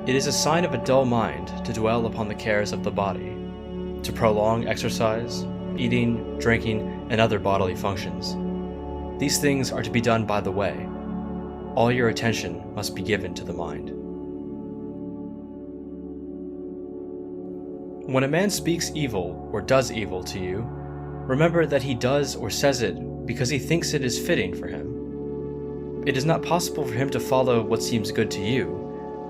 It is a sign of a dull mind to dwell upon the cares of the body, to prolong exercise, eating, drinking, and other bodily functions. These things are to be done by the way. All your attention must be given to the mind. When a man speaks evil or does evil to you, remember that he does or says it because he thinks it is fitting for him. It is not possible for him to follow what seems good to you,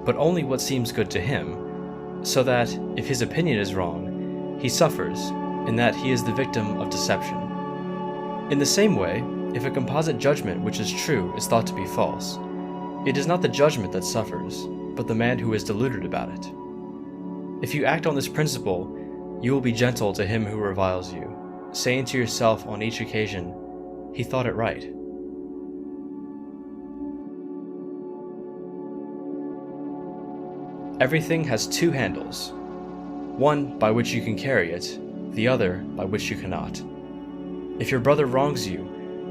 but only what seems good to him, so that, if his opinion is wrong, he suffers, in that he is the victim of deception. In the same way, if a composite judgment which is true is thought to be false, it is not the judgment that suffers, but the man who is deluded about it. If you act on this principle, you will be gentle to him who reviles you, saying to yourself on each occasion, "He thought it right." Everything has two handles, one by which you can carry it, the other by which you cannot. If your brother wrongs you,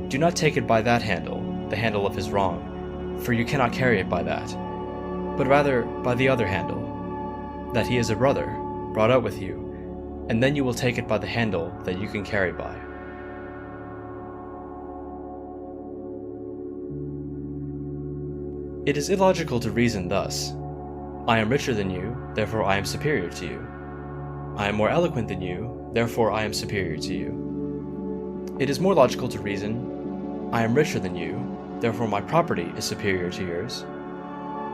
do not take it by that handle, the handle of his wrong, for you cannot carry it by that, but rather by the other handle, that he is a brother, brought up with you, and then you will take it by the handle that you can carry by. It is illogical to reason thus: I am richer than you, therefore I am superior to you. I am more eloquent than you, therefore I am superior to you. It is more logical to reason: I am richer than you, therefore my property is superior to yours.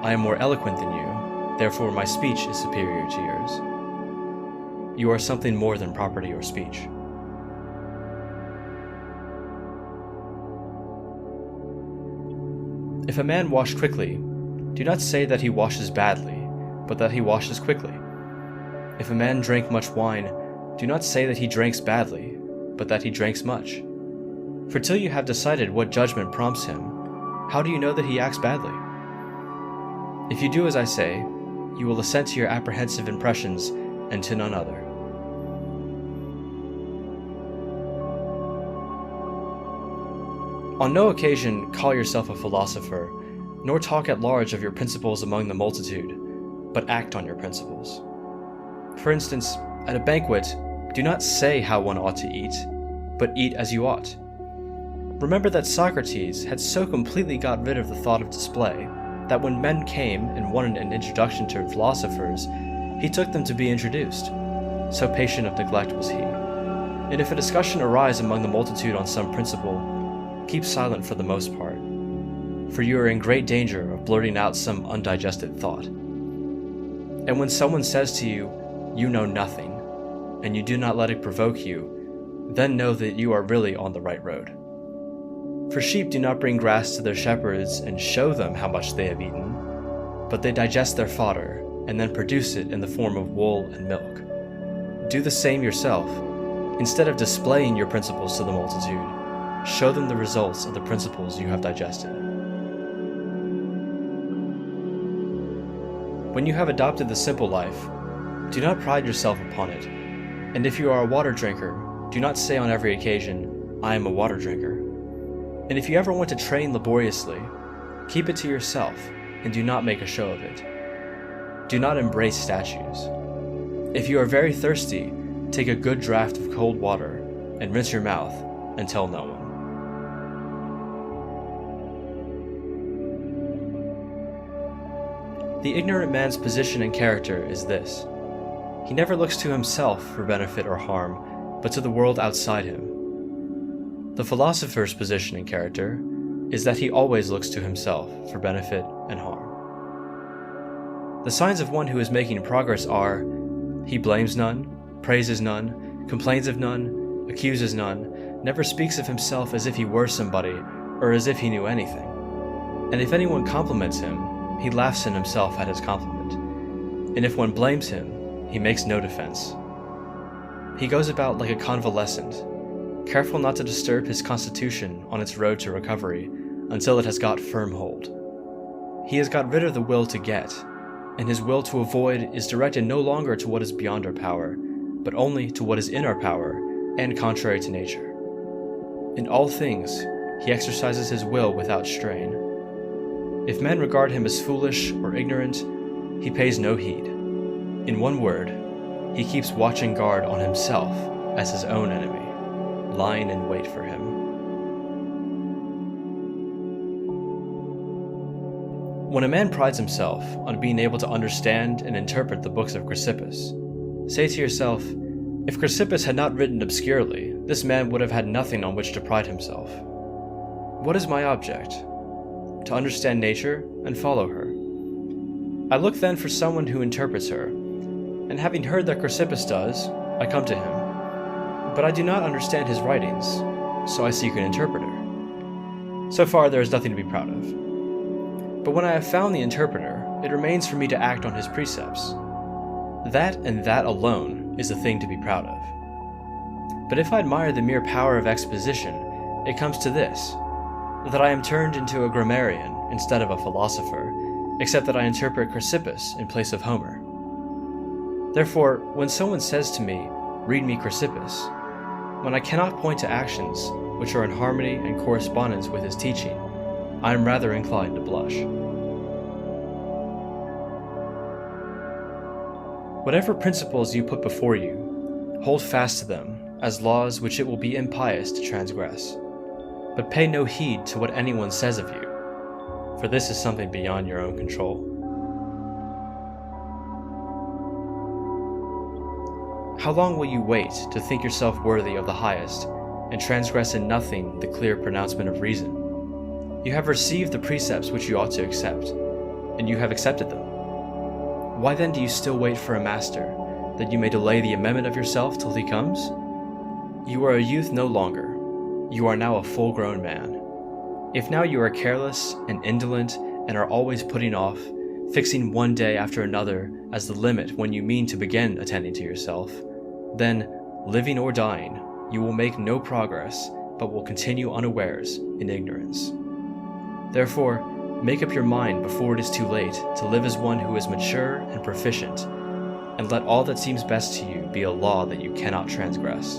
I am more eloquent than you, therefore my speech is superior to yours. You are something more than property or speech. If a man wash quickly, do not say that he washes badly, but that he washes quickly. If a man drank much wine, do not say that he drinks badly, but that he drinks much. For till you have decided what judgment prompts him, how do you know that he acts badly? If you do as I say, you will assent to your apprehensive impressions and to none other. On no occasion call yourself a philosopher, nor talk at large of your principles among the multitude, but act on your principles. For instance, at a banquet, do not say how one ought to eat, but eat as you ought. Remember that Socrates had so completely got rid of the thought of display that when men came and wanted an introduction to philosophers, he took them to be introduced. So patient of neglect was he. And if a discussion arise among the multitude on some principle, keep silent for the most part, for you are in great danger of blurting out some undigested thought. And when someone says to you, "You know nothing," and you do not let it provoke you, then know that you are really on the right road. For sheep do not bring grass to their shepherds and show them how much they have eaten, but they digest their fodder and then produce it in the form of wool and milk. Do the same yourself. Instead of displaying your principles to the multitude, show them the results of the principles you have digested. When you have adopted the simple life, do not pride yourself upon it, and if you are a water drinker, do not say on every occasion, "I am a water drinker." And if you ever want to train laboriously, keep it to yourself and do not make a show of it. Do not embrace statues. If you are very thirsty, take a good draught of cold water and rinse your mouth and tell no one. The ignorant man's position and character is this: he never looks to himself for benefit or harm, but to the world outside him. The philosopher's position and character is that he always looks to himself for benefit and harm. The signs of one who is making progress are: he blames none, praises none, complains of none, accuses none, never speaks of himself as if he were somebody or as if he knew anything. And if anyone compliments him, he laughs in himself at his compliment. And if one blames him, he makes no defense. He goes about like a convalescent, careful not to disturb his constitution on its road to recovery until it has got firm hold. He has got rid of the will to get, and his will to avoid is directed no longer to what is beyond our power, but only to what is in our power and contrary to nature. In all things, he exercises his will without strain. If men regard him as foolish or ignorant, he pays no heed. In one word, he keeps watching guard on himself as his own enemy, lying in wait for him. When a man prides himself on being able to understand and interpret the books of Chrysippus, say to yourself, if Chrysippus had not written obscurely, this man would have had nothing on which to pride himself. What is my object? To understand nature and follow her. I look then for someone who interprets her, and having heard that Chrysippus does, I come to him. But I do not understand his writings, so I seek an interpreter. So far there is nothing to be proud of. But when I have found the interpreter, it remains for me to act on his precepts. That and that alone is the thing to be proud of. But if I admire the mere power of exposition, it comes to this, that I am turned into a grammarian instead of a philosopher, except that I interpret Chrysippus in place of Homer. Therefore, when someone says to me, read me Chrysippus, when I cannot point to actions which are in harmony and correspondence with his teaching, I am rather inclined to blush. Whatever principles you put before you, hold fast to them as laws which it will be impious to transgress. But pay no heed to what anyone says of you, for this is something beyond your own control. How long will you wait to think yourself worthy of the highest, and transgress in nothing the clear pronouncement of reason? You have received the precepts which you ought to accept, and you have accepted them. Why then do you still wait for a master, that you may delay the amendment of yourself till he comes? You are a youth no longer. You are now a full-grown man. If now you are careless and indolent and are always putting off, fixing one day after another as the limit when you mean to begin attending to yourself, then, living or dying, you will make no progress, but will continue unawares in ignorance. Therefore, make up your mind before it is too late to live as one who is mature and proficient, and let all that seems best to you be a law that you cannot transgress.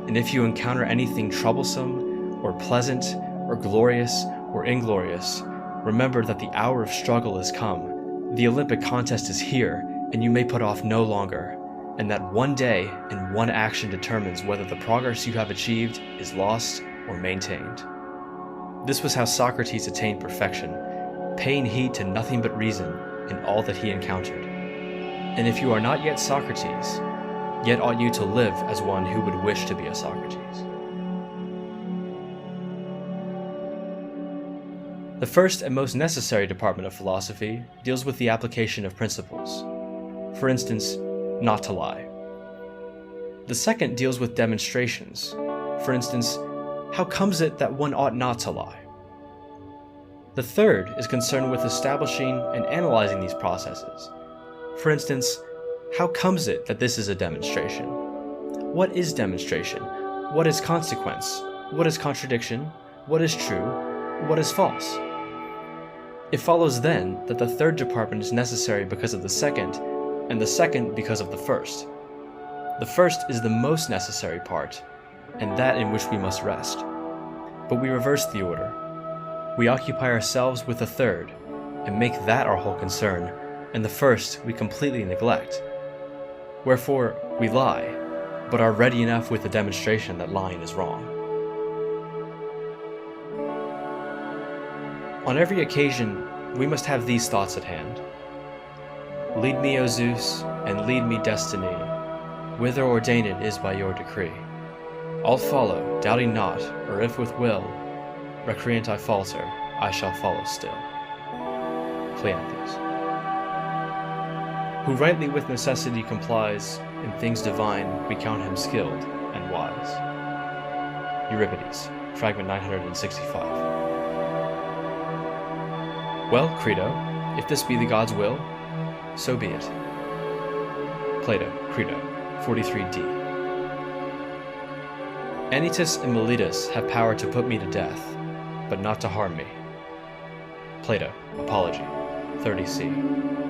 And if you encounter anything troublesome, or pleasant, or glorious, or inglorious, remember that the hour of struggle is come, the Olympic contest is here, and you may put off no longer, and that one day and one action determines whether the progress you have achieved is lost or maintained. This was how Socrates attained perfection, paying heed to nothing but reason in all that he encountered. And if you are not yet Socrates, yet ought you to live as one who would wish to be a Socrates. The first and most necessary department of philosophy deals with the application of principles. For instance, not to lie. The second deals with demonstrations. For instance, how comes it that one ought not to lie? The third is concerned with establishing and analyzing these processes. For instance, how comes it that this is a demonstration? What is demonstration? What is consequence? What is contradiction? What is true? What is false? It follows then that the third department is necessary because of the second, and the second because of the first. The first is the most necessary part, and that in which we must rest. But we reverse the order. We occupy ourselves with the third, and make that our whole concern, and the first we completely neglect. Wherefore, we lie, but are ready enough with the demonstration that lying is wrong. On every occasion, we must have these thoughts at hand. Lead me, O Zeus, and lead me, destiny, whither ordained it is by your decree. I'll follow, doubting not, or if with will, recreant I falter, I shall follow still. Cleanthes. Who rightly with necessity complies, in things divine we count him skilled and wise. Euripides, fragment 965. Well, Crito, if this be the God's will, so be it. Plato, Crito, 43d. Anytus and Miletus have power to put me to death, but not to harm me. Plato, Apology, 30c.